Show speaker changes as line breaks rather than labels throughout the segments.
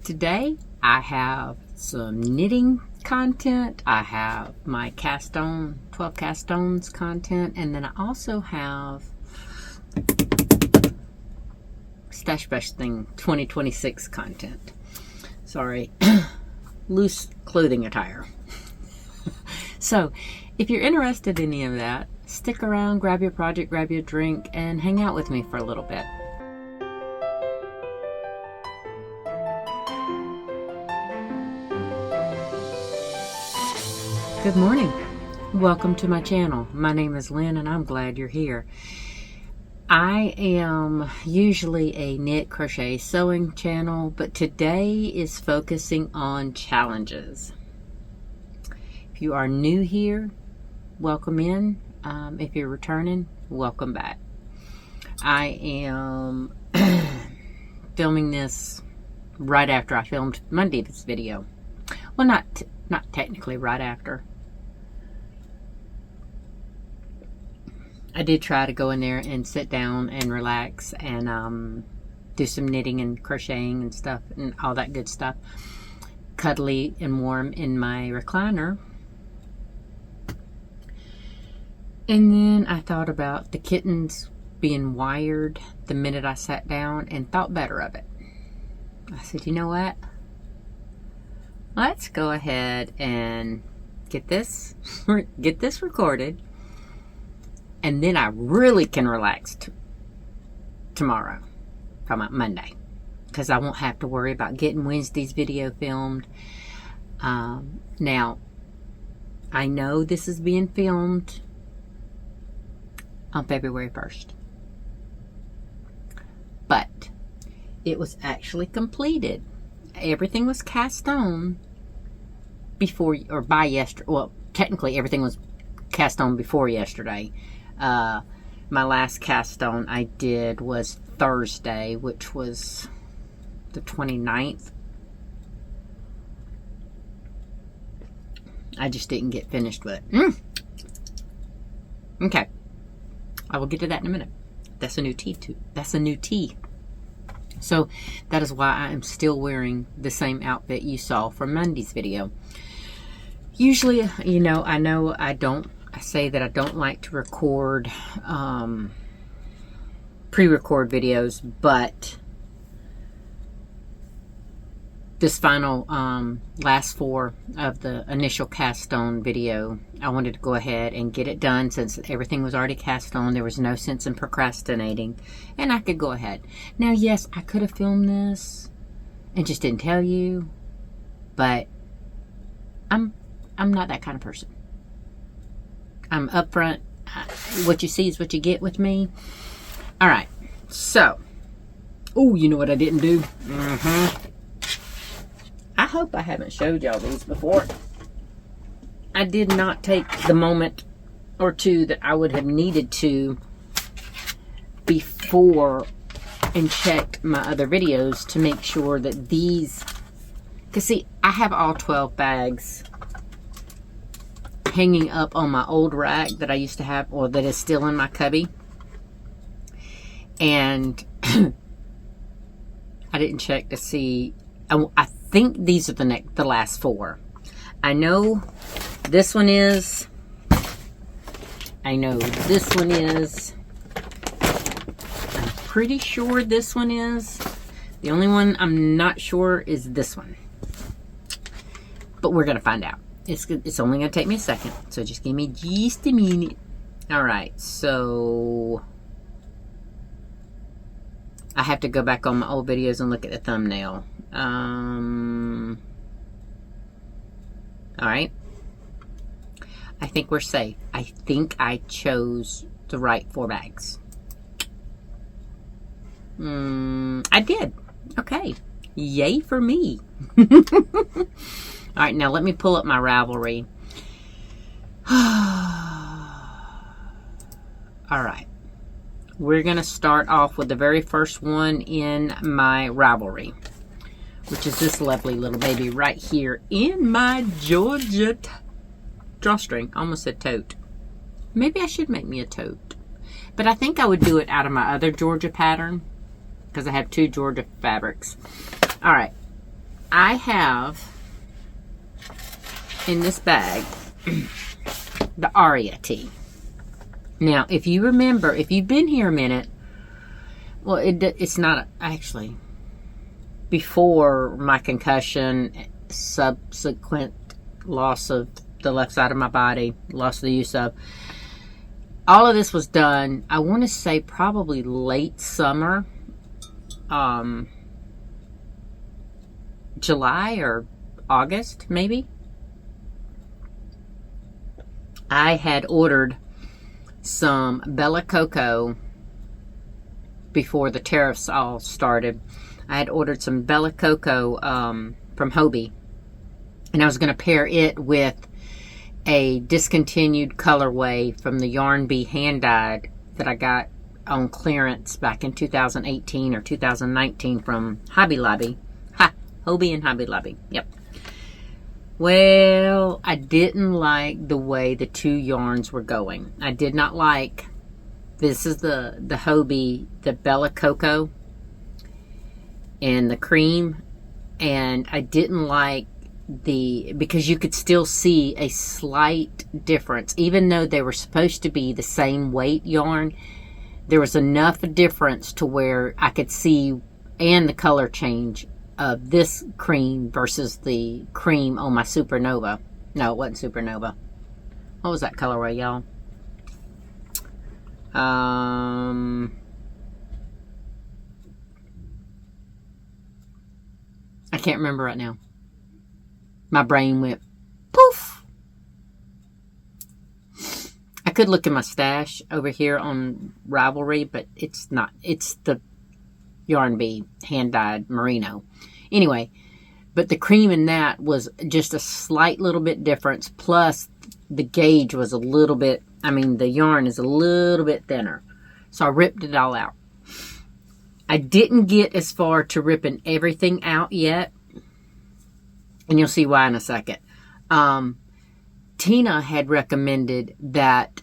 Today I have some knitting content. I have my cast on 12 cast ons content, and then I also have Stashbusting 2026 content. Sorry, loose clothing attire. So if you're interested in any of that, stick around, grab your project, grab your drink, and hang out with me for a little bit. Good morning. Welcome to my channel. My name is Lynn and I'm glad you're here. I am usually a knit, crochet, sewing channel, but today is focusing on challenges. If you are new here, welcome in. If you're returning, welcome back. I am filming this right after I filmed Monday's video. Well, not technically right after. I did try to go in there and sit down and relax and do some knitting and crocheting and stuff and all that good stuff. Cuddly and warm in my recliner. And then I thought about the kittens being wired the minute I sat down and thought better of it. I said, you know what? Let's go ahead and get this recorded. And then I really can relax tomorrow, talking about Monday, because I won't have to worry about getting Wednesday's video filmed. Now, I know this is being filmed on February 1st, but it was actually completed. Everything was cast on before or by yesterday. Well, technically everything was cast on before yesterday. My last cast on I did was Thursday, which was the 29th. I just didn't get finished with it. Okay. I will get to that in a minute. That's a new tea too. That's a new tea. So that is why I am still wearing the same outfit you saw from Monday's video. Usually, you know I say that I don't like to record, pre-record videos, but this final, last four of the initial cast on video, I wanted to go ahead and get it done since everything was already cast on. There was no sense in procrastinating, and I could go ahead. Now, yes, I could have filmed this and just didn't tell you, but I'm not that kind of person. I'm upfront. What you see is what you get with me. All right. So, oh, you know what I didn't do? I hope I haven't showed y'all these before. I did not take the moment or two that I would have needed to before and checked my other videos to make sure that these, because see, I have all 12 bags hanging up on my old rack that I used to have, or that is still in my cubby, and I didn't check to see. I think these are the last four. I know this one is. I know this one is. I'm pretty sure this one is. The only one I'm not sure is this one, but we're gonna find out. It's only going to take me a second, so just give me just a minute. Alright, so I have to go back on my old videos and look at the thumbnail. Alright. I think we're safe. I think I chose the right 4 bags. I did. Okay. Yay for me. Alright, now let me pull up my Ravelry. Alright. We're going to start off with the very first one in my Ravelry, which is this lovely little baby right here in my Georgia drawstring. Almost said tote. Maybe I should make me a tote. But I think I would do it out of my other Georgia pattern, because I have 2 Georgia fabrics. Alright. I have in this bag the Aria Tee. Now, if you remember, if you've been here a minute, well, it's not actually before my concussion, subsequent loss of the left side of my body, loss of the use of. All of this was done, I want to say probably late summer, July or August, maybe. I had ordered some Bella Coco before the tariffs all started. I had ordered some Bella Coco from Hobie, and I was going to pair it with a discontinued colorway from the Yarn Bee hand dyed that I got on clearance back in 2018 or 2019 from Hobby Lobby. Hobie and Hobby Lobby. Yep. Well, I didn't like the way the two yarns were going. I did not like, this is the Hobie, the Bella Coco and the cream, and I didn't like because you could still see a slight difference. Even though they were supposed to be the same weight yarn, there was enough difference to where I could see, and the color change of this cream versus the cream on my Supernova. No, it wasn't Supernova. What was that colorway, y'all? I can't remember right now. My brain went poof. I could look in my stash over here on Ravelry, but it's not. It's the Yarn Bee hand-dyed merino. Anyway, but the cream in that was just a slight little bit difference. Plus, the gauge was a little bit, the yarn is a little bit thinner. So I ripped it all out. I didn't get as far to ripping everything out yet. And you'll see why in a second. Tina had recommended that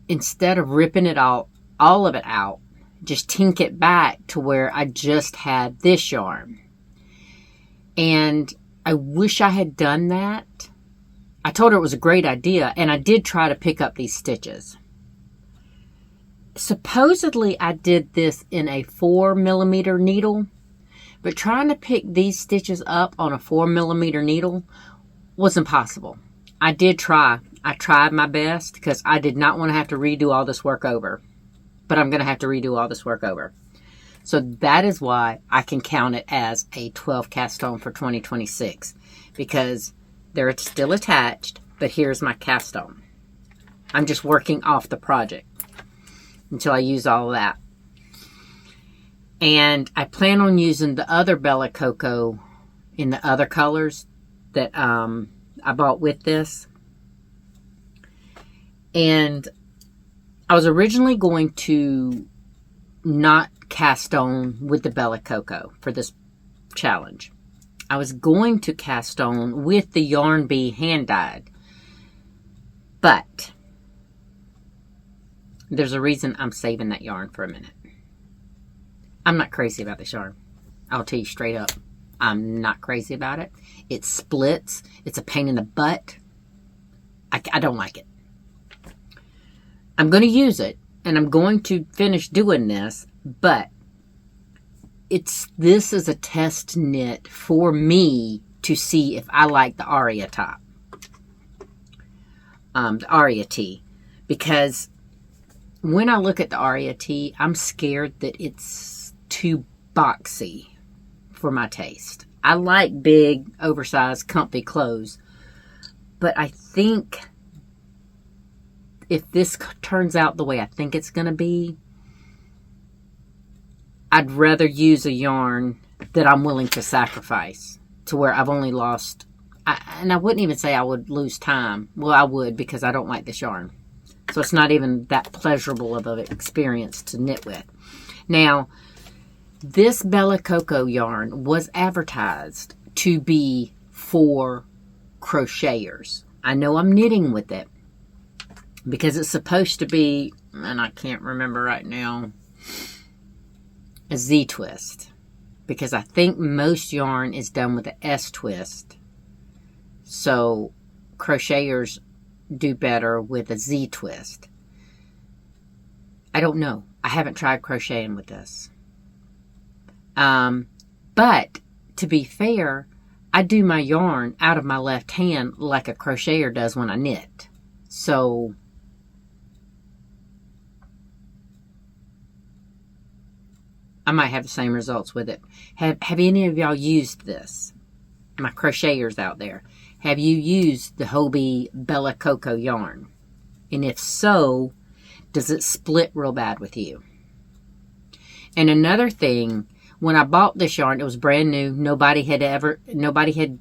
instead of ripping it all of it out, just tink it back to where I just had this yarn. And I wish I had done that. I told her it was a great idea, and I did try to pick up these stitches. Supposedly I did this in a 4mm needle, but trying to pick these stitches up on a 4mm needle was impossible. I did try. I tried my best because I did not want to have to redo all this work over. But I'm going to have to redo all this work over. So that is why I can count it as a 12 cast on for 2026. Because they're still attached, but here's my cast on. I'm just working off the project until I use all of that. And I plan on using the other Bella Coco in the other colors that I bought with this. And I was originally going to not cast on with the Bella Coco for this challenge. I was going to cast on with the Yarn Bee hand dyed. But there's a reason I'm saving that yarn for a minute. I'm not crazy about this yarn. I'll tell you straight up. I'm not crazy about it. It splits. It's a pain in the butt. I don't like it. I'm going to use it, and I'm going to finish doing this, but this is a test knit for me to see if I like the Aria top. The Aria Tee. Because when I look at the Aria Tee, I'm scared that it's too boxy for my taste. I like big, oversized, comfy clothes. But I think if this turns out the way I think it's going to be, I'd rather use a yarn that I'm willing to sacrifice to where I've only lost, and I wouldn't even say I would lose time. Well, I would, because I don't like this yarn. So it's not even that pleasurable of an experience to knit with. Now, this Bella Coco yarn was advertised to be for crocheters. I know I'm knitting with it because it's supposed to be, and I can't remember right now, a Z-twist. because I think most yarn is done with an S twist. So crocheters do better with a Z twist. I don't know. I haven't tried crocheting with this. But to be fair, I do my yarn out of my left hand like a crocheter does when I knit. So I might have the same results with it. Have any of y'all used this? My crocheters out there. Have you used the Hobie Bella Coco yarn? And if so, does it split real bad with you? And another thing, when I bought this yarn, it was brand new. Nobody had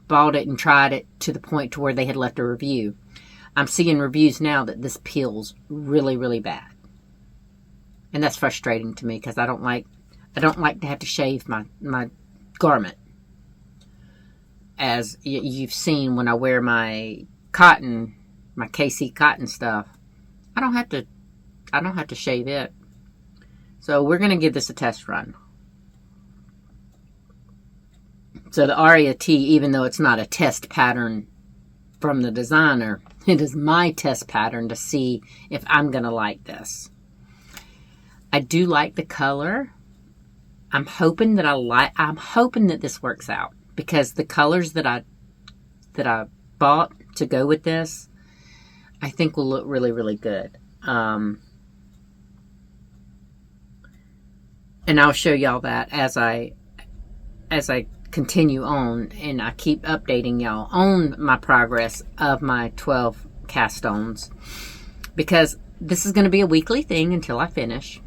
bought it and tried it to the point to where they had left a review. I'm seeing reviews now that this peels really, really bad. And that's frustrating to me because I don't like to have to shave my garment. As you've seen when I wear my cotton, my KC cotton stuff, I don't have to shave it. So we're going to give this a test run. So the Aria Tee, even though it's not a test pattern from the designer, it is my test pattern to see if I'm going to like this. I do like the color. I'm hoping that this works out, because the colors that I bought to go with this, I think will look really, really good. And I'll show y'all that as I continue on, and I keep updating y'all on my progress of my 12 cast-ons, because this is going to be a weekly thing until I finish.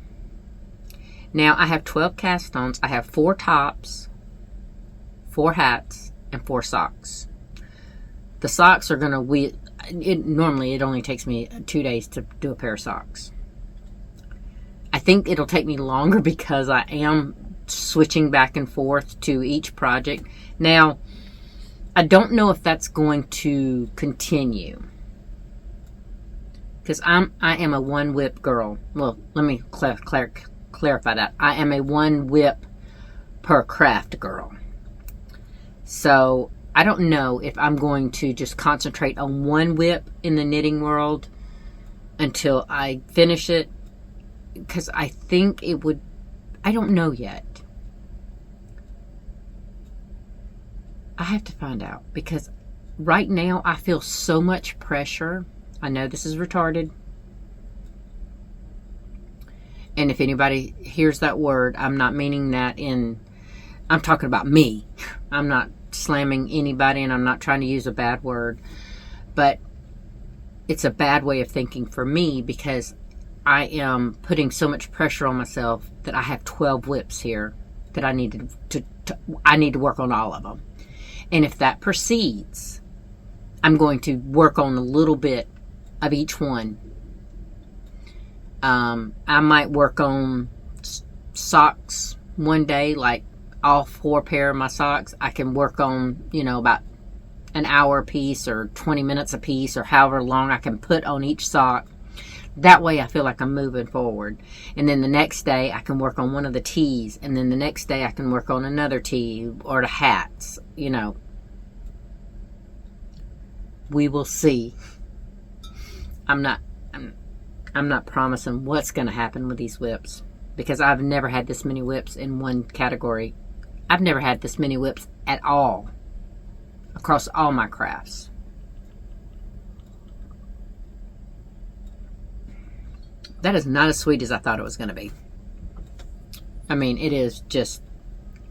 Now, I have 12 cast-ons. I have 4 tops, 4 hats, and 4 socks. The socks are going to... Normally, it only takes me 2 days to do a pair of socks. I think it'll take me longer because I am switching back and forth to each project. Now, I don't know if that's going to continue, because I am a one whip girl. Well, let me clarify that. I am a one whip per craft girl. So I don't know if I'm going to just concentrate on one whip in the knitting world until I finish it, because I think it would... I don't know yet. I have to find out, because right now I feel so much pressure. I know this is retarded. And if anybody hears that word, I'm not meaning that in... I'm talking about me. I'm not slamming anybody, and I'm not trying to use a bad word. But it's a bad way of thinking for me, because I am putting so much pressure on myself that I have 12 whips here that I need to work on all of them. And if that proceeds, I'm going to work on a little bit of each one. I might work on socks one day, like all 4 pair of my socks. I can work on, about an hour a piece or 20 minutes a piece, or however long I can put on each sock. That way I feel like I'm moving forward. And then the next day I can work on one of the tees. And then the next day I can work on another tee or the hats. We will see. I'm not promising what's going to happen with these whips, because I've never had this many whips in one category. I've never had this many whips at all across all my crafts. That is not as sweet as I thought it was going to be. I mean, it is just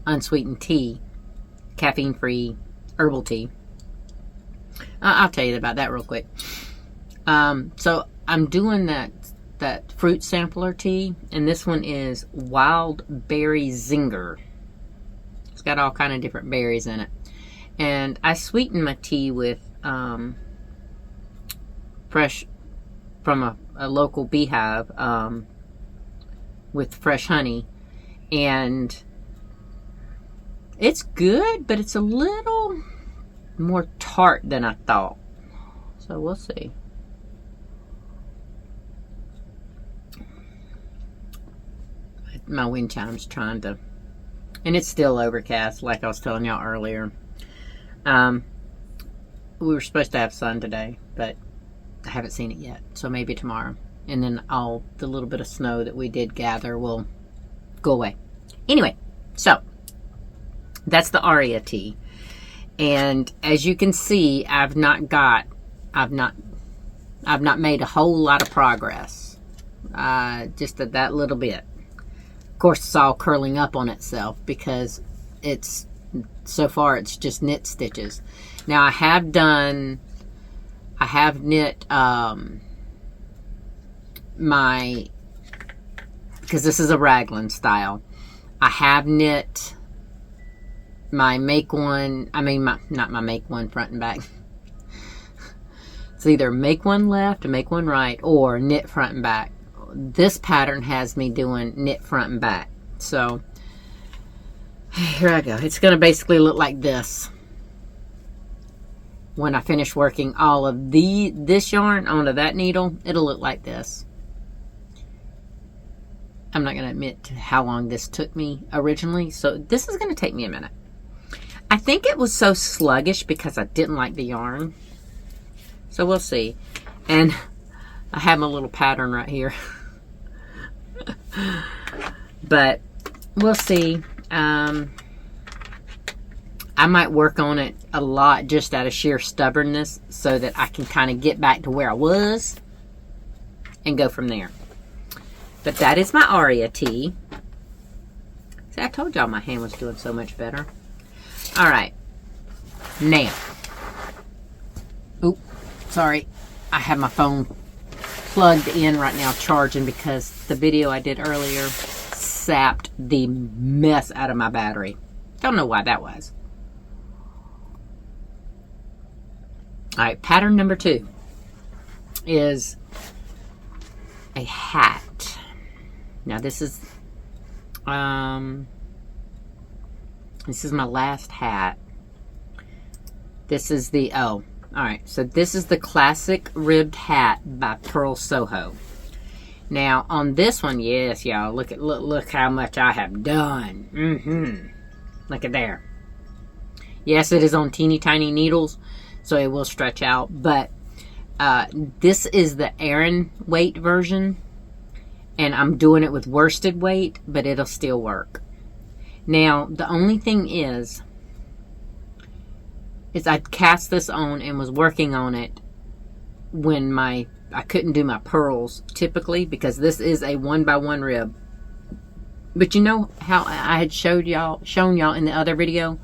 unsweetened tea, caffeine-free herbal tea. I'll tell you about that real quick. So I'm doing that fruit sampler tea, and this one is Wild Berry Zinger. It's got all kind of different berries in it. And I sweeten my tea with fresh from a local beehive, with fresh honey, and it's good, but it's a little more tart than I thought. So we'll see. My wind chime's trying to And it's still overcast, like I was telling y'all earlier. We were supposed to have sun today, but I haven't seen it yet. So maybe tomorrow. And then all the little bit of snow that we did gather will go away. Anyway, so that's the Aria Tee. And as you can see, I've not made a whole lot of progress. Just that little bit. Of course, it's all curling up on itself because so far it's just knit stitches. Now I have knit because this is a raglan style. I have knit my make one, not my make one front and back. It's either make one left or make one right, or knit front and back. This pattern has me doing knit front and back. So here I go. It's going to basically look like this when I finish working all of this yarn onto that needle. It'll look like this. I'm not going to admit to how long this took me originally, so this is going to take me a minute. I think it was so sluggish because I didn't like the yarn. So we'll see. And I have my little pattern right here. But we'll see. I might work on it a lot just out of sheer stubbornness so that I can kind of get back to where I was and go from there. But that is my Aria Tee. See, I told y'all my hand was doing so much better. Alright. Now. Oop. Sorry. I have my phone plugged in right now charging because the video I did earlier sapped the mess out of my battery. Don't know why that was. Alright, pattern number 2 is a hat. Now this is my last hat. This is the alright, so this is the Classic Ribbed Hat by Pearl Soho. Now on this one, yes, y'all, look how much I have done. Look at there. Yes, it is on teeny tiny needles, so it will stretch out, but this is the Aran weight version, and I'm doing it with worsted weight, but it'll still work. Now, the only thing is I cast this on and was working on it when I couldn't do my pearls typically, because this is a 1x1 rib. But you know how I had shown y'all in the other video?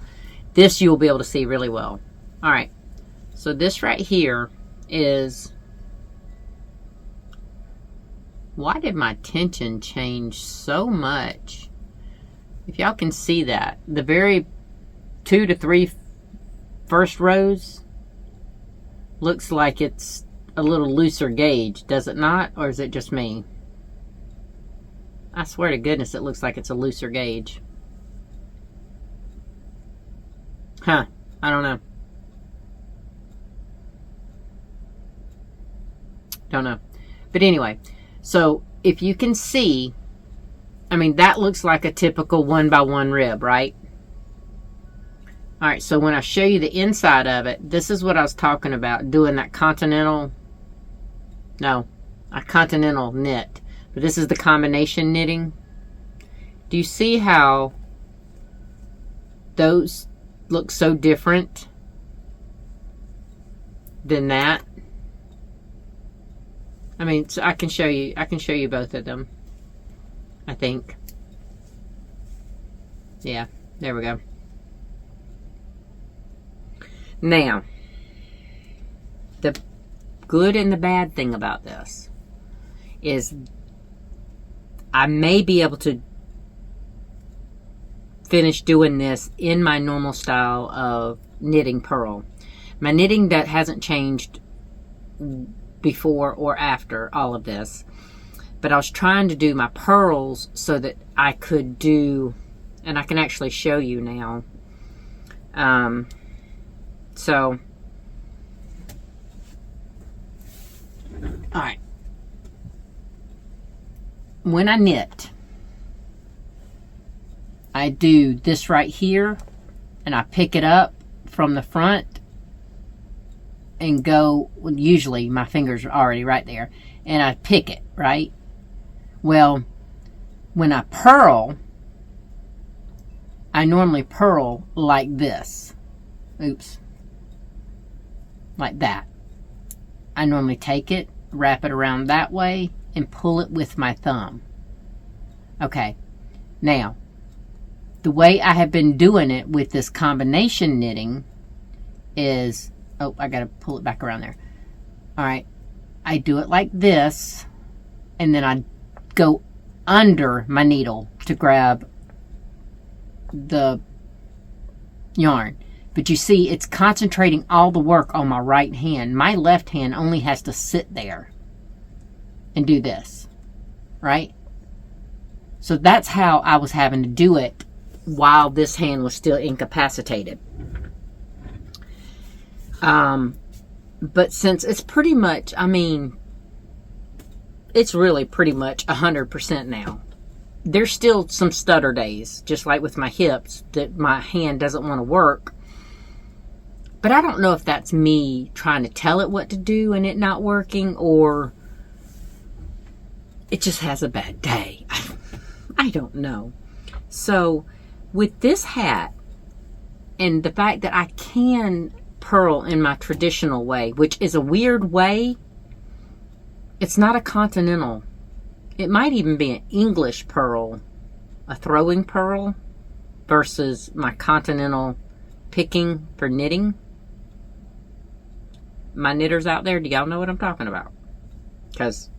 This you'll be able to see really well. Alright, so this right here is... Why did my tension change so much? If y'all can see that, the very 2 to 3 first rows looks like it's a little looser gauge, does it not? Or is it just me? I swear to goodness it looks like it's a looser gauge. Huh, I don't know. Don't know. But anyway, so if you can see, I mean, that looks like a typical 1x1 rib, right? Alright, so when I show you the inside of it, this is what I was talking about, doing that continental knit. But this is the combination knitting. Do you see how those look so different than that? I mean, so I can show you both of them, I think. Yeah, there we go. Now, the good and the bad thing about this is I may be able to finish doing this in my normal style of knitting purl. My knitting that hasn't changed before or after all of this, but I was trying to do my pearls so that I could do, and I can actually show you now. So, alright. When I knit, I do this right here, and I pick it up from the front and go, usually my fingers are already right there, and I pick it, right? Well, when I purl, I normally purl like this. Oops. Like that. I normally take it, wrap it around that way, and pull it with my thumb. Okay. Now, the way I have been doing it with this combination knitting is, oh, I got to pull it back around there. All right. I do it like this, and then I go under my needle to grab the yarn. But you see, it's concentrating all the work on my right hand. My left hand only has to sit there and do this, right? So that's how I was having to do it while this hand was still incapacitated. But since it's pretty much, I mean, it's really pretty much 100% now. There's still some stutter days, just like with my hips, that my hand doesn't want to work. But I don't know if that's me trying to tell it what to do and it not working, or it just has a bad day. I don't know. So with this hat and the fact that I can purl in my traditional way, which is a weird way, it's not a continental. It might even be an English purl, a throwing purl, versus my continental picking for knitting. My knitters out there, do y'all know what I'm talking about? Because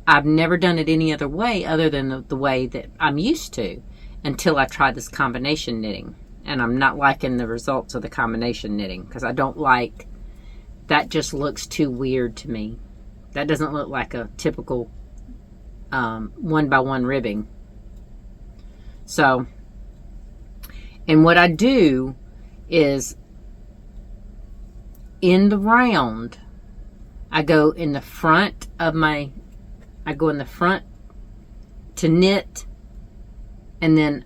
I've never done it any other way other than the way that I'm used to until I tried this combination knitting. And I'm not liking the results of the combination knitting because I don't like, that just looks too weird to me. That doesn't look like a typical 1x1 ribbing. So, and what I do is in the round, I go in the front of my, I go in the front to knit, and then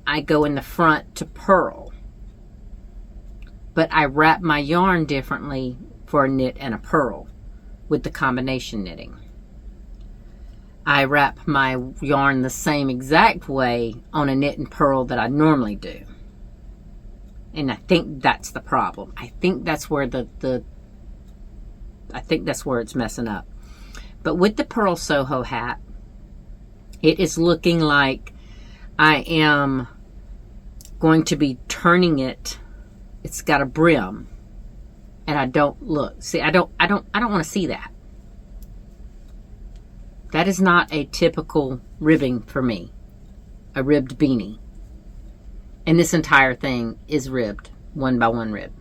I go in the front to purl. But I wrap my yarn differently for a knit and a purl with the combination knitting. I wrap my yarn the same exact way on a knit and purl that I normally do. And I think that's the problem. I think that's where I think that's where it's messing up. But with the Purl Soho hat, it is looking like I am going to be turning it. It's got a brim, and I don't look. See, I don't want to see that. That is not a typical ribbing for me. A ribbed beanie. And this entire thing is ribbed, 1x1 rib.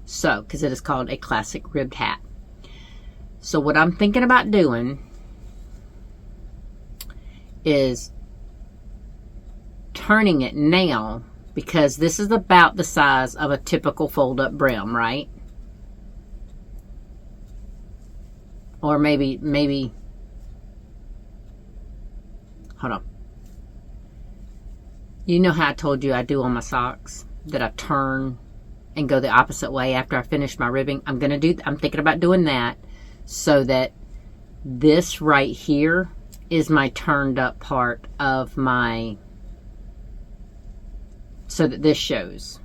So, because it is called a Classic Ribbed Hat. So what I'm thinking about doing is turning it now, because this is about the size of a typical fold-up brim, right? Or maybe, hold on. You know how I told you I do on my socks, that I turn and go the opposite way after I finish my ribbing? I'm thinking about doing that so that this right here is my turned up part of my, so that this shows.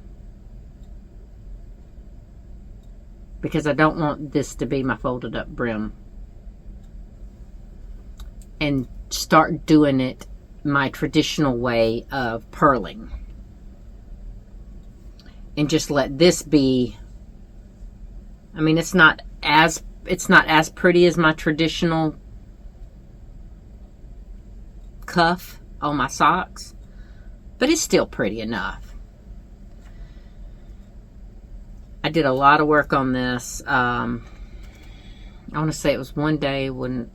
Because I don't want this to be my folded up brim. And start doing it my traditional way of purling. And just let this be, I mean, it's not as pretty as my traditional cuff on my socks, but it's still pretty enough. I did a lot of work on this. I want to say it was one day when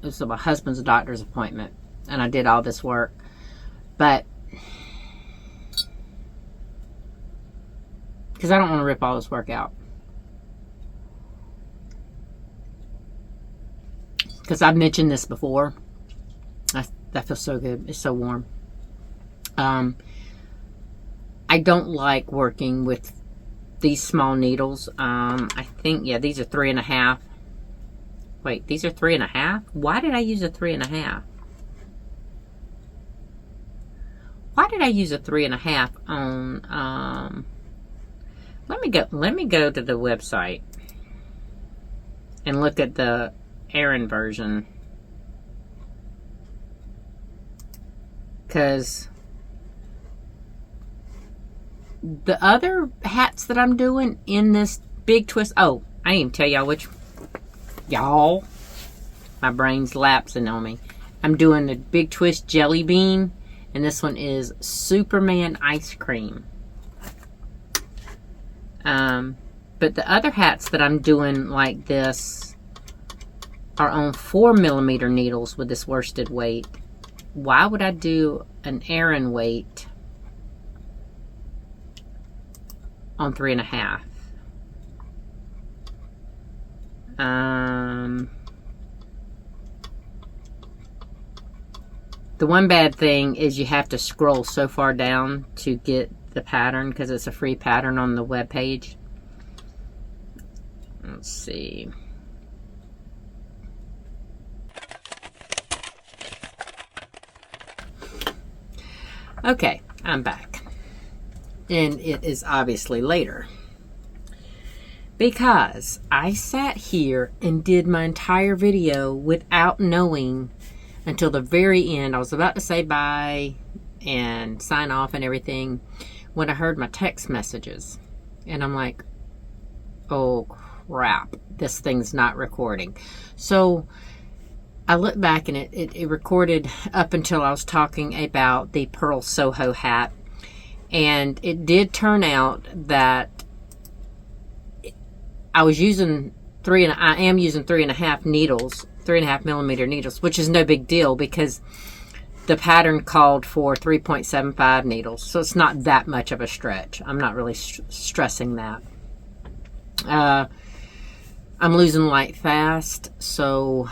it was my husband's doctor's appointment, and I did all this work. But because I don't want to rip all this work out. Because I've mentioned this before. That feels so good. It's so warm. I don't like working with these small needles. I think, yeah, these are 3.5. Wait, these are 3.5? Why did I use a 3.5? Why did I use a 3.5 on, let me go to the website and look at the Aran version. Because the other hats that I'm doing in this big twist, oh, I didn't even tell y'all which, y'all, my brain's lapsing on me. I'm doing the big twist jelly bean, and this one is Superman ice cream. But the other hats that I'm doing like this are on 4mm needles with this worsted weight. Why would I do an Aran weight on 3.5? The one bad thing is you have to scroll so far down to get the pattern because it's a free pattern on the web page. Let's see. Okay, I'm back. And it is obviously later. Because I sat here and did my entire video without knowing until the very end. I was about to say bye and sign off and everything when I heard my text messages. And I'm like, oh crap, this thing's not recording. So I looked back and it recorded up until I was talking about the Pearl Soho hat. And it did turn out that I am using 3.5 needles, 3.5mm needles, which is no big deal because the pattern called for 3.75 needles. So it's not that much of a stretch. I'm not really stressing that. I'm losing light fast, so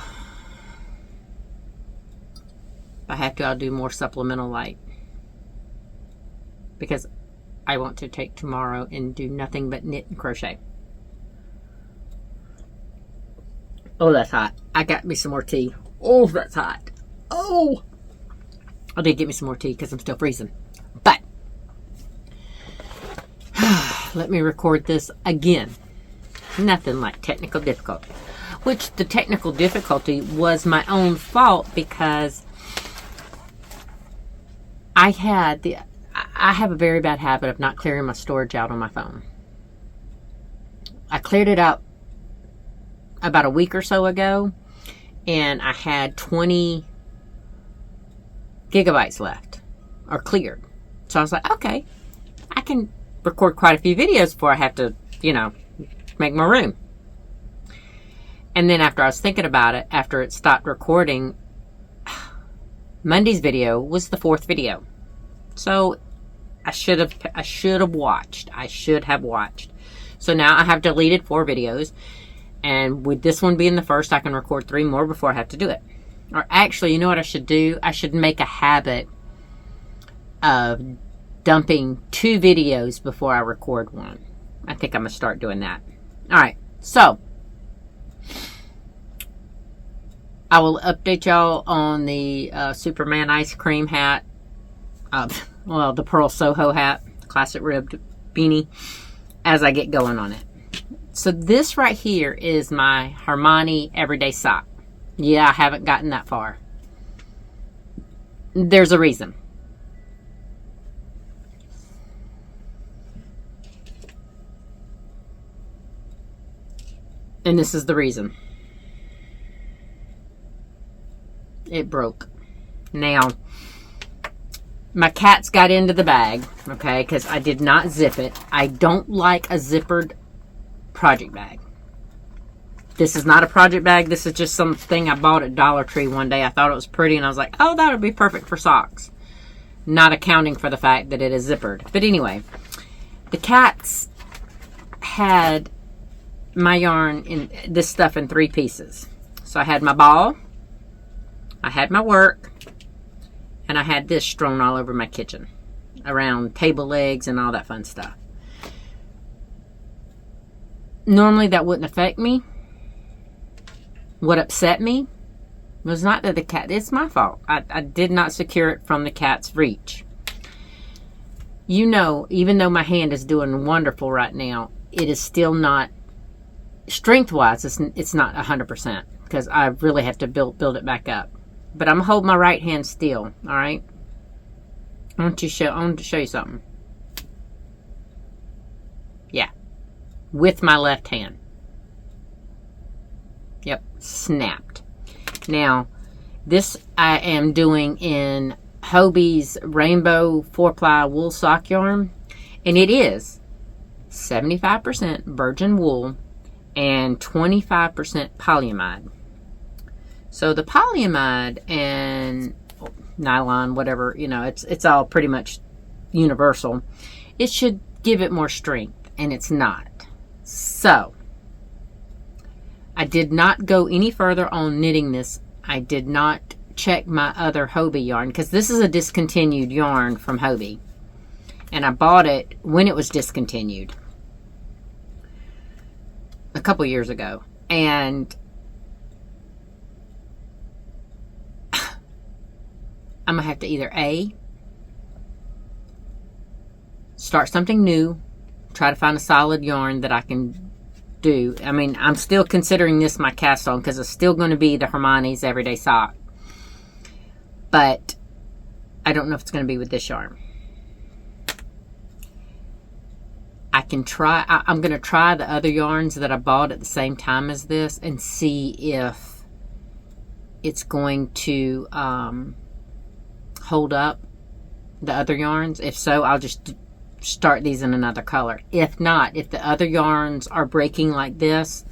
if I have to, I'll do more supplemental light. Because I want to take tomorrow and do nothing but knit and crochet. Oh, that's hot. I got me some more tea. Oh, that's hot. Oh! I did get me some more tea because I'm still freezing. But, let me record this again. Nothing like technical difficulty. Which, the technical difficulty was my own fault because I have a very bad habit of not clearing my storage out on my phone. I cleared it out about a week or so ago, and I had 20 gigabytes left, or cleared. So I was like, okay, I can record quite a few videos before I have to, make more room. And then after I was thinking about it, after it stopped recording, Monday's video was the 4th video. So I should have watched. So now I have deleted 4 videos. And with this one being the first, I can record 3 more before I have to do it. Or actually, you know what I should do? I should make a habit of dumping 2 videos before I record one. I think I'm going to start doing that. Alright, so I will update y'all on the Superman ice cream hat. Well, the Pearl Soho hat, Classic Ribbed beanie, as I get going on it. So this right here is my Hermione everyday sock. Yeah, I haven't gotten that far. There's a reason. And this is the reason. It broke. Now, my cats got into the bag, okay, because I did not zip it. I don't like a zippered project bag. This is not a project bag. This is just something I bought at Dollar Tree one day. I thought it was pretty, and I was like, oh, that would be perfect for socks. Not accounting for the fact that it is zippered. But anyway, the cats had my yarn, in this stuff in 3 pieces. So I had my ball, I had my work, And I had this strewn all over my kitchen, around table legs and all that fun stuff. Normally that wouldn't affect me. What upset me was not that the cat, it's my fault. I did not secure it from the cat's reach. You know, even though my hand is doing wonderful right now, it is still not, strength-wise, it's not 100%, because I really have to build it back up. But I'm going to hold my right hand still, all right? I want to show you something. Yeah. With my left hand. Yep, snapped. Now, this I am doing in Hobie's Rainbow 4-ply wool sock yarn, and it is 75% virgin wool and 25% polyamide. So the polyamide and nylon, whatever, you know, it's all pretty much universal. It should give it more strength, and it's not. So I did not go any further on knitting this. I did not check my other Hobie yarn, because this is a discontinued yarn from Hobie, and I bought it when it was discontinued a couple years ago. And I'm gonna have to either A, start something new, try to find a solid yarn that I can do. I mean, I'm still considering this my cast on, because it's still going to be the Hermione's everyday sock, but I don't know if it's going to be with this yarn. I can try, I'm going to try the other yarns that I bought at the same time as this and see if it's going to hold up the other yarns. If so, I'll just start these in another color. If not, if the other yarns are breaking like this,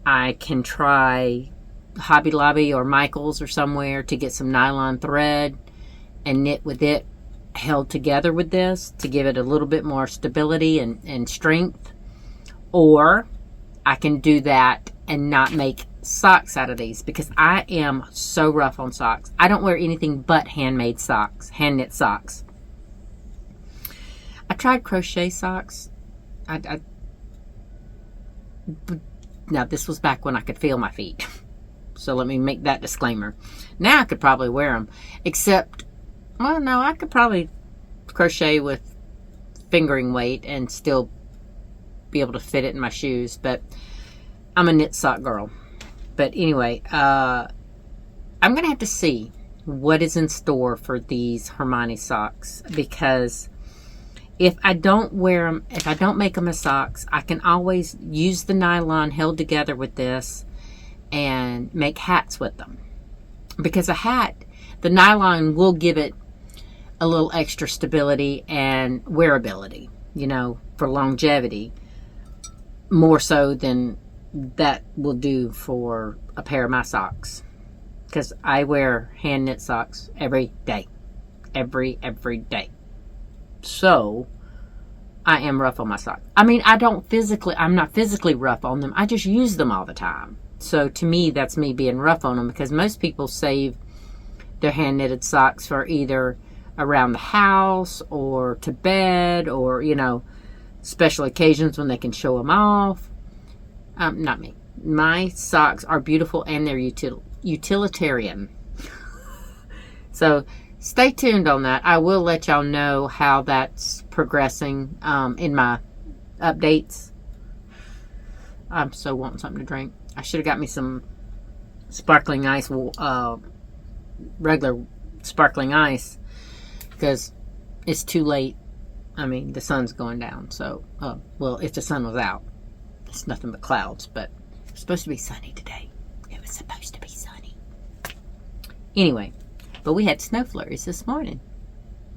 I can try Hobby Lobby or Michael's or somewhere to get some nylon thread and knit with it held together with this to give it a little bit more stability and strength. Or I can do that and not make socks out of these, because I am so rough on socks. I don't wear anything but handmade socks, hand knit socks. I tried crochet socks. Now this was back when I could feel my feet. So let me make that disclaimer. Now I could probably wear them, except, well, no, I could probably crochet with fingering weight and still be able to fit it in my shoes, but I'm a knit sock girl. But anyway, I'm going to have to see what is in store for these Hermione socks, because if I don't wear them, if I don't make them as socks, I can always use the nylon held together with this and make hats with them. Because a hat, the nylon will give it a little extra stability and wearability, you know, for longevity, more so than that will do for a pair of my socks. Because I wear hand knit socks every day. Every day. So I am rough on my socks. I mean, I'm not physically rough on them. I just use them all the time. So to me, that's me being rough on them, because most people save their hand knitted socks for either around the house or to bed, or, you know, special occasions when they can show them off. Not me. My socks are beautiful and they're utilitarian. So stay tuned on that. I will let y'all know how that's progressing in my updates. I'm so wanting something to drink. I should have got me some sparkling ice, regular sparkling ice, because it's too late. I mean, the sun's going down. So, well, if the sun was out, it's nothing but clouds. But it's supposed to be sunny today. It was supposed to be sunny. Anyway, but we had snow flurries this morning.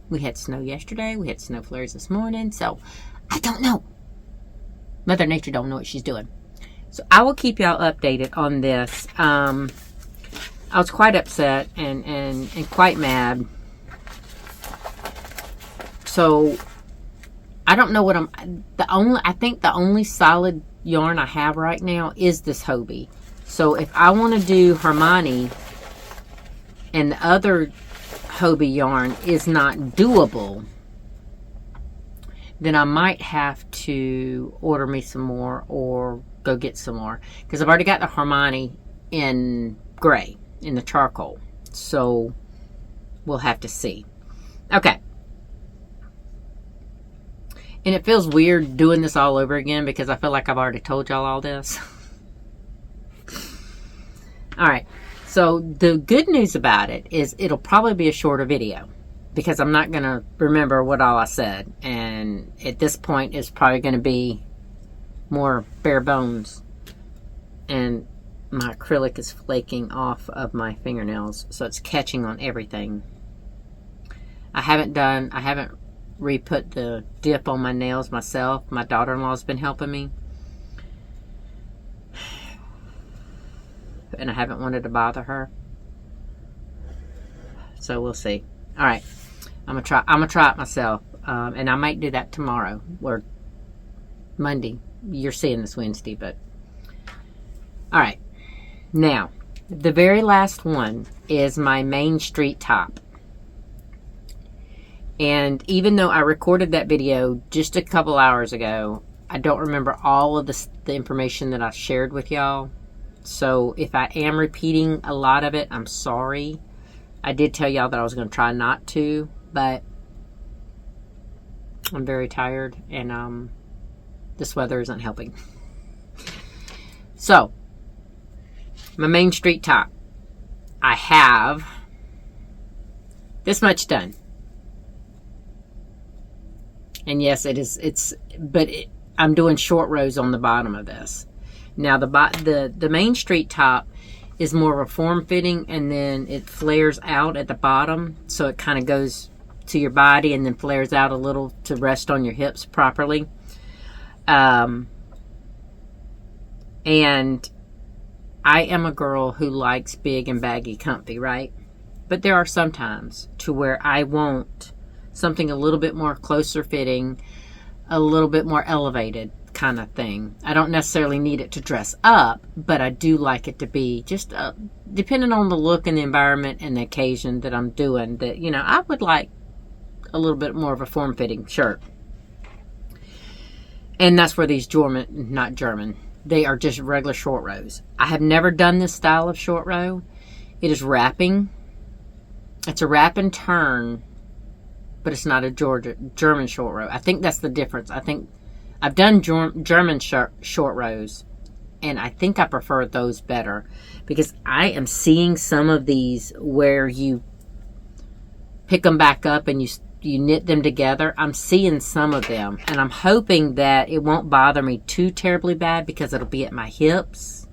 We had snow yesterday. We had snow flurries this morning. So, I don't know. Mother Nature don't know what she's doing. So, I will keep y'all updated on this. I was quite upset and quite mad. So, I don't know what I think the only solid yarn I have right now is this Hobie. So if I want to do Hermione and the other Hobie yarn is not doable, then I might have to order me some more or go get some more. Because I've already got the Hermione in gray, in the charcoal. So we'll have to see. Okay. And it feels weird doing this all over again because I feel like I've already told y'all all this. Alright. So the good news about it is it'll probably be a shorter video, because I'm not going to remember what all I said. And at this point, it's probably going to be more bare bones. And my acrylic is flaking off of my fingernails, so it's catching on everything. I haven't re-put the dip on my nails myself. My daughter-in-law's been helping me. And I haven't wanted to bother her. So we'll see. Alright. I'm gonna try it myself. And I might do that tomorrow or Monday. You're seeing this Wednesday, but alright. Now, the very last one is my Main Street top. And even though I recorded that video just a couple hours ago, I don't remember all of the information that I shared with y'all. So if I am repeating a lot of it, I'm sorry. I did tell y'all that I was going to try not to, but I'm very tired and this weather isn't helping. So, my Main Street top. I have this much done. And yes, I'm doing short rows on the bottom of this. Now the Main Street top is more of a form fitting, and then it flares out at the bottom, so it kind of goes to your body and then flares out a little to rest on your hips properly. And I am a girl who likes big and baggy comfy, right? But there are some times to where I want something a little bit more closer fitting, a little bit more elevated kind of thing. I don't necessarily need it to dress up, but I do like it to be just depending on the look and the environment and the occasion that I'm doing, that, you know, I would like a little bit more of a form-fitting shirt. And that's where these not German, they are just regular short rows. I have never done this style of short row. It is wrapping. It's a wrap and turn, but it's not a German short row. I think that's the difference. I think I've done German short rows, and I think I prefer those better, because I am seeing some of these where you pick them back up and you knit them together. I'm seeing some of them, and I'm hoping that it won't bother me too terribly bad because it'll be at my hips.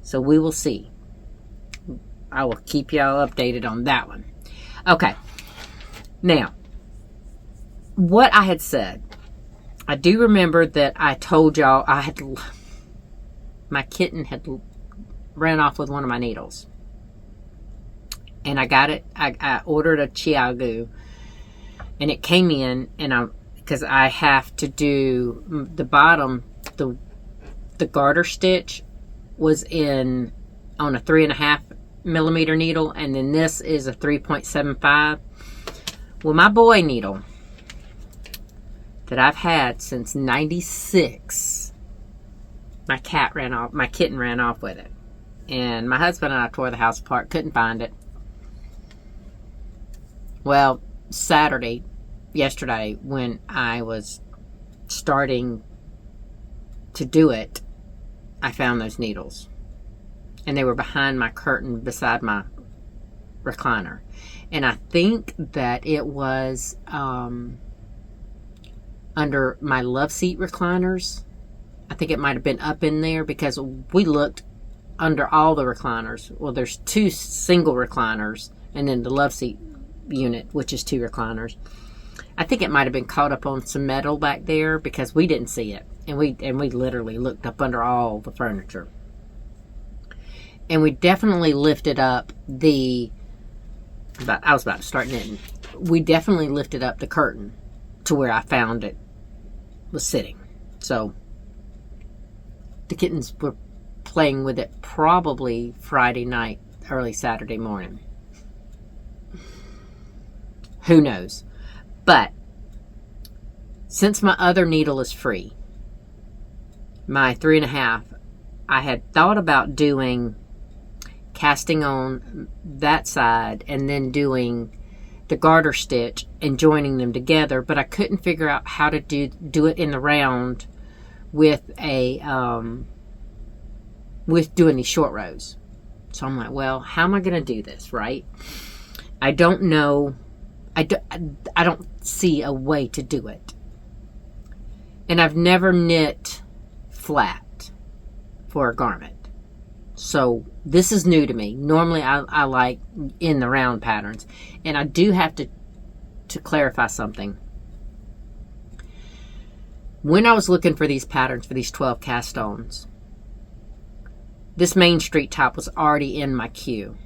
So we will see. I will keep y'all updated on that one. Okay. Now, what I had said, I do remember that I told y'all my kitten had ran off with one of my needles. And I got it, I ordered a Chiagu, and it came in, and because I have to do the bottom, the garter stitch was on a 3.5 millimeter needle, and then this is a 3.75. Well, my boy needle that I've had since '96, my kitten ran off with it. And my husband and I tore the house apart, couldn't find it. Well, yesterday, when I was starting to do it, I found those needles. And they were behind my curtain beside my recliner. And I think that it was under my love seat recliners. I think it might have been up in there, because we looked under all the recliners. Well, there's 2 single recliners, and then the love seat unit, which is 2 recliners. I think it might have been caught up on some metal back there, because we didn't see it. And we literally looked up under all the furniture. And we definitely lifted up I was about to start knitting. We definitely lifted up the curtain to where I found it was sitting. So the kittens were playing with it probably Friday night, early Saturday morning. Who knows? But since my other needle is free, my 3.5, I had thought about doing casting on that side and then doing the garter stitch and joining them together, but I couldn't figure out how to do it in the round with with doing these short rows. So I'm like, well, how am I going to do this, right? I don't know. I don't see a way to do it. And I've never knit flat for a garment. So this is new to me. Normally I like in the round patterns. And I do have to clarify something. When I was looking for these patterns for these 12 cast-ons, this Main Street top was already in my queue.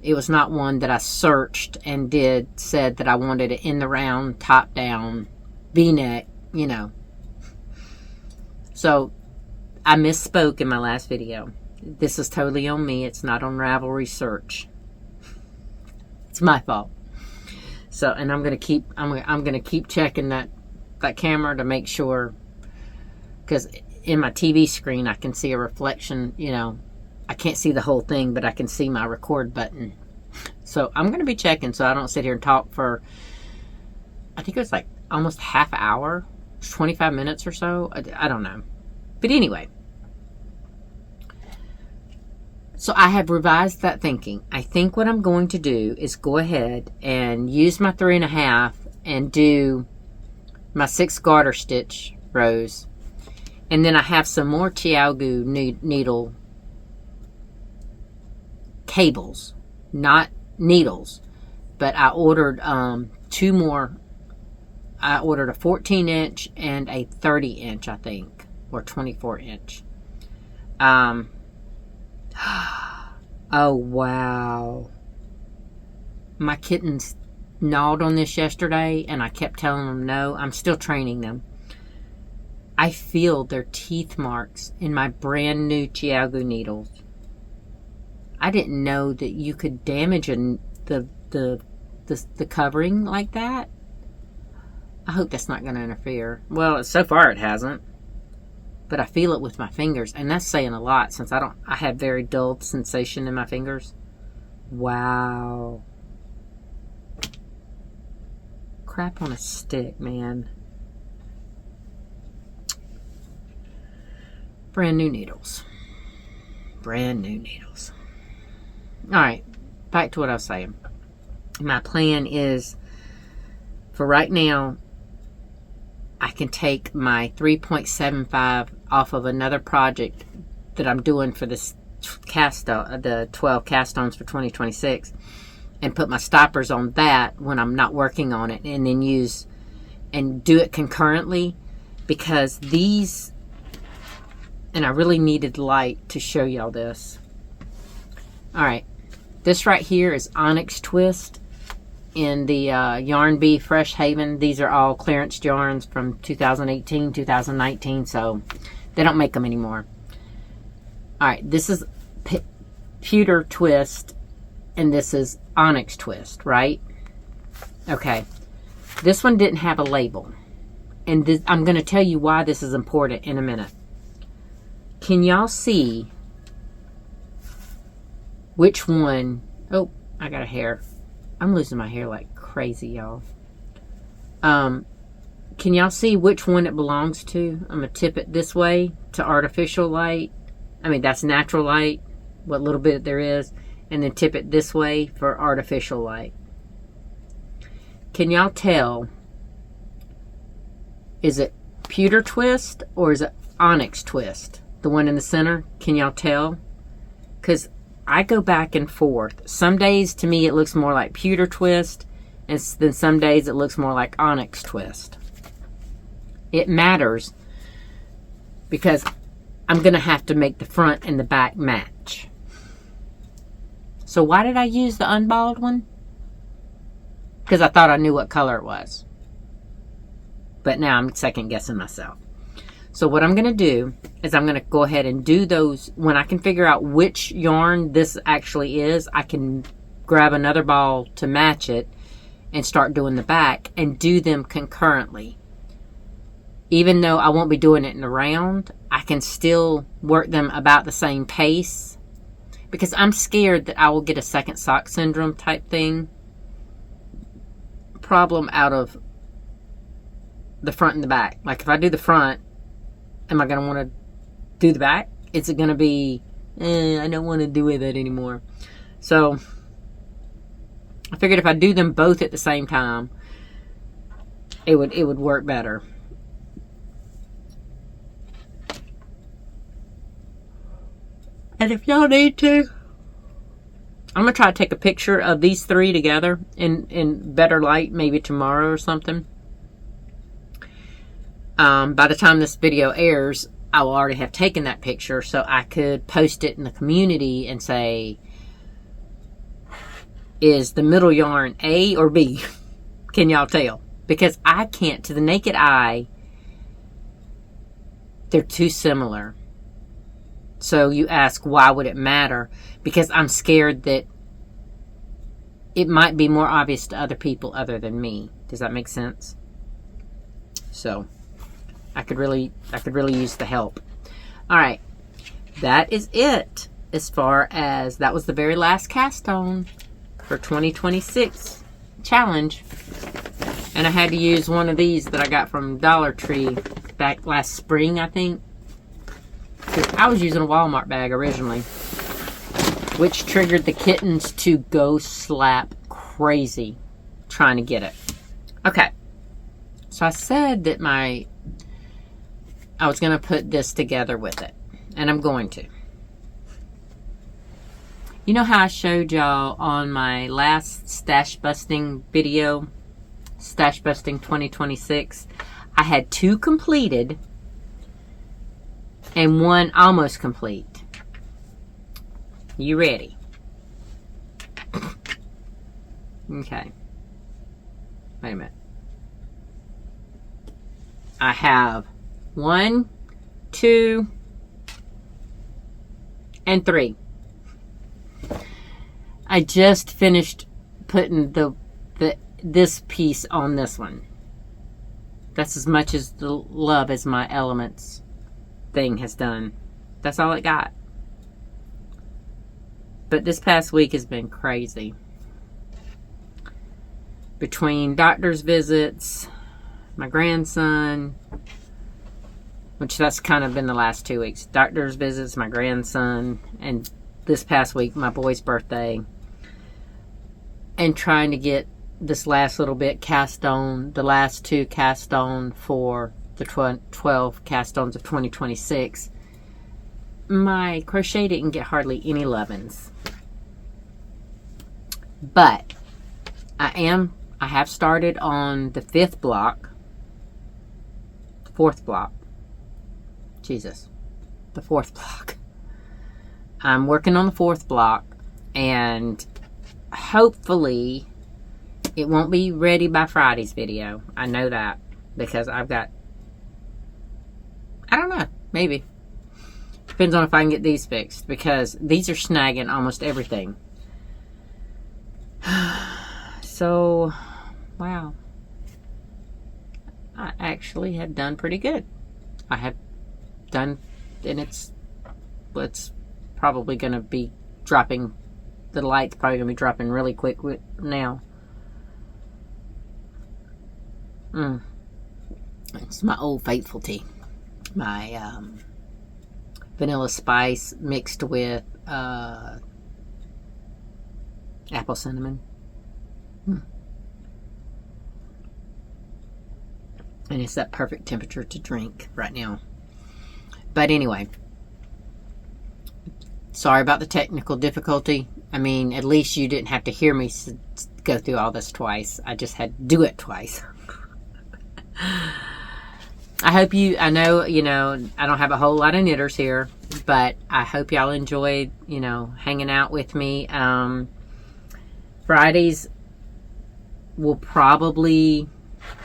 It was not one that I searched and said that I wanted it in the round, top down, V-neck, you know. So I misspoke in my last video. This is totally on me. It's not on Ravelry Search. It's my fault. So, and I'm gonna keep checking that camera to make sure, because in my TV screen I can see a reflection. You know, I can't see the whole thing, but I can see my record button. So I'm gonna be checking so I don't sit here and talk for, I think it was like almost half hour, 25 minutes or so. I don't know, but anyway. So I have revised that thinking. I think what I'm going to do is go ahead and use my 3.5 and do my 6 garter stitch rows. And then I have some more Chiaogu needle cables, not needles. But I ordered 2 more. I ordered a 14-inch and a 30-inch, I think, or 24-inch. Oh, wow. My kittens gnawed on this yesterday, and I kept telling them no. I'm still training them. I feel their teeth marks in my brand new Chiaogu needles. I didn't know that you could damage the covering like that. I hope that's not going to interfere. Well, so far it hasn't. But I feel it with my fingers, and that's saying a lot since I have very dull sensation in my fingers. Wow. Crap on a stick, man. Brand new needles. Brand new needles. Alright, back to what I was saying. My plan is, for right now, I can take my 3.75 off of another project that I'm doing for this the 12 cast-ons for 2026, and put my stoppers on that when I'm not working on it, and then use and do it concurrently, because these, and I really needed light to show y'all this. Alright, this right here is Onyx Twist in the Yarn Bee Fresh Haven. These are all clearance yarns from 2018, 2019, so they don't make them anymore. Alright, this is Pewter Twist, and this is Onyx Twist, right? Okay, this one didn't have a label, and this, I'm going to tell you why this is important in a minute. Can y'all see which one? Oh, I got a hair. I'm losing my hair like crazy, y'all. Can y'all see which one it belongs to? I'm going to tip it this way to artificial light. I mean, that's natural light, what little bit there is. And then tip it this way for artificial light. Can y'all tell? Is it Pewter Twist or is it Onyx Twist? The one in the center? Can y'all tell? Because I go back and forth. Some days to me it looks more like Pewter Twist, and then some days it looks more like Onyx Twist. It matters because I'm going to have to make the front and the back match. So why did I use the unballed one? Because I thought I knew what color it was. But now I'm second guessing myself. So what I'm going to do is I'm going to go ahead and do those. When I can figure out which yarn this actually is, I can grab another ball to match it and start doing the back and do them concurrently. Even though I won't be doing it in the round, I can still work them about the same pace, because I'm scared that I will get a second sock syndrome type thing problem out of the front and the back. Like, if I do the front, am I going to want to do the back? Is it going to be, I don't want to do that anymore. So I figured if I do them both at the same time, it would work better. And if y'all need to, I'm going to try to take a picture of these three together in better light, maybe tomorrow or something. By the time this video airs, I will already have taken that picture, so I could post it in the community and say, is the middle yarn A or B? Can y'all tell? Because I can't, to the naked eye, they're too similar. So you ask, why would it matter? Because I'm scared that it might be more obvious to other people other than me. Does that make sense? So I could really use the help. All right, that is it. As far as that was the very last cast on for 2026 challenge, and I had to use one of these that I got from Dollar Tree back last spring, I think. I was using a Walmart bag originally, which triggered the kittens to go slap crazy trying to get it. Okay, so I said that I was going to put this together with it, and I'm going to. You know how I showed y'all on my last Stashbusting video, Stashbusting 2026, I had 2 completed and 1 almost complete. You ready? Okay. Wait a minute. I have 1, 2, and 3. I just finished putting this piece on this one. That's as much as the love as my Elements thing has done. That's all it got. But this past week has been crazy. Between doctor's visits, my grandson, which that's kind of been the last 2 weeks. Doctor's visits, my grandson, and this past week, my boy's birthday. And trying to get this last little bit cast on, the last 2 cast on for the 12 cast ons of 2026. My crochet didn't get hardly any lovin's. But I have started on the 5th block. 4th block. Jesus. The 4th block. I'm working on the 4th block, and hopefully it won't be ready by Friday's video. I know that because I've got, I don't know, maybe. Depends on if I can get these fixed, because these are snagging almost everything. So, wow. I actually have done pretty good. I have done, and it's probably going to be dropping, the light's probably going to be dropping really quick now. It's my Old Faithful tea. My vanilla spice mixed with apple cinnamon. And it's that perfect temperature to drink right now. But anyway, sorry about the technical difficulty. I mean, at least you didn't have to hear me go through all this twice. I just had to do it twice. I hope I know, I don't have a whole lot of knitters here, but I hope y'all enjoyed, hanging out with me. Fridays will probably,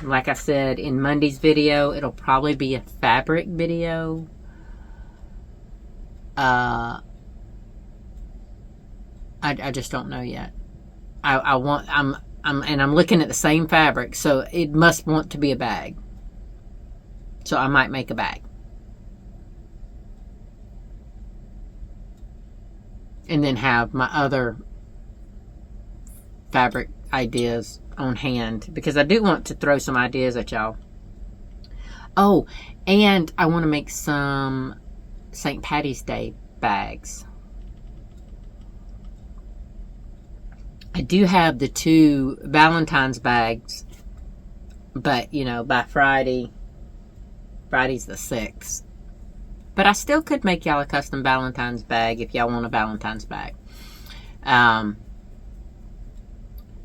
like I said in Monday's video, it'll probably be a fabric video. I just don't know yet. I'm I'm looking at the same fabric, so it must want to be a bag. So I might make a bag. And then have my other fabric ideas on hand, because I do want to throw some ideas at y'all. Oh, and I want to make some St. Patty's Day bags. I do have the 2 Valentine's bags, but you know, by Friday's the 6th. But I still could make y'all a custom Valentine's bag if y'all want a Valentine's bag.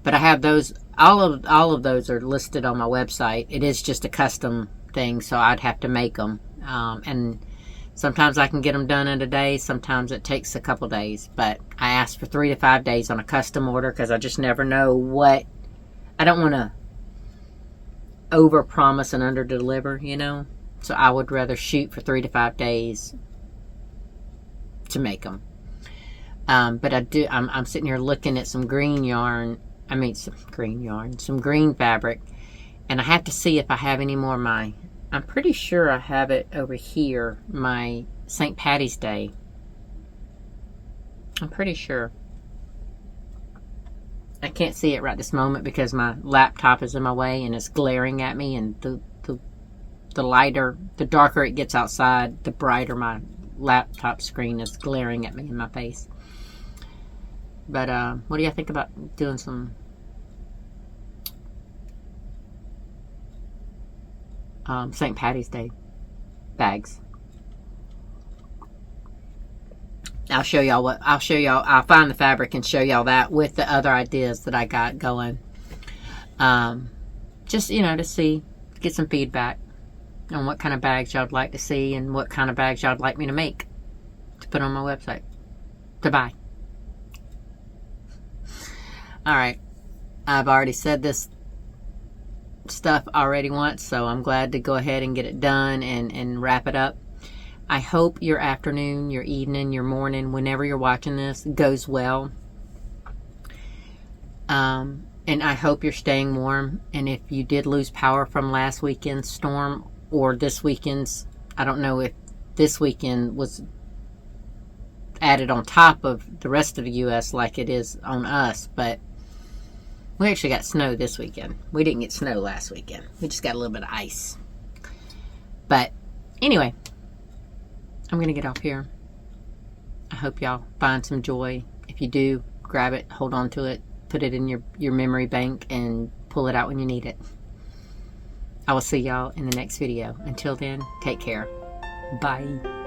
But I have those. All of those are listed on my website. It is just a custom thing, so I'd have to make them. And sometimes I can get them done in a day. Sometimes it takes a couple days. But I ask for 3 to 5 days on a custom order, because I just never know what. I don't want to over promise and under deliver, you know. So I would rather shoot for 3 to 5 days to make them. But I'm sitting here looking at some green yarn. Some green fabric. And I have to see if I have any more of my, I'm pretty sure I have it over here, my St. Patty's Day. I'm pretty sure. I can't see it right this moment because my laptop is in my way and it's glaring at me, and the darker it gets outside, the brighter my laptop screen is glaring at me in my face. But what do you think about doing some St. Patty's Day bags? I'll find the fabric and show y'all that with the other ideas that I got going. Just, you know, to get some feedback on what kind of bags y'all would like to see and what kind of bags y'all would like me to make to put on my website to buy. Alright, I've already said this stuff already once, so I'm glad to go ahead and get it done and wrap it up. I hope your afternoon, your evening, your morning, whenever you're watching this, goes well. And I hope you're staying warm. And if you did lose power from last weekend's storm or this weekend's, I don't know if this weekend was added on top of the rest of the U.S. like it is on us, but we actually got snow this weekend. We didn't get snow last weekend. We just got a little bit of ice. But anyway, I'm going to get off here. I hope y'all find some joy. If you do, grab it, hold on to it, put it in your memory bank, and pull it out when you need it. I will see y'all in the next video. Until then, take care. Bye.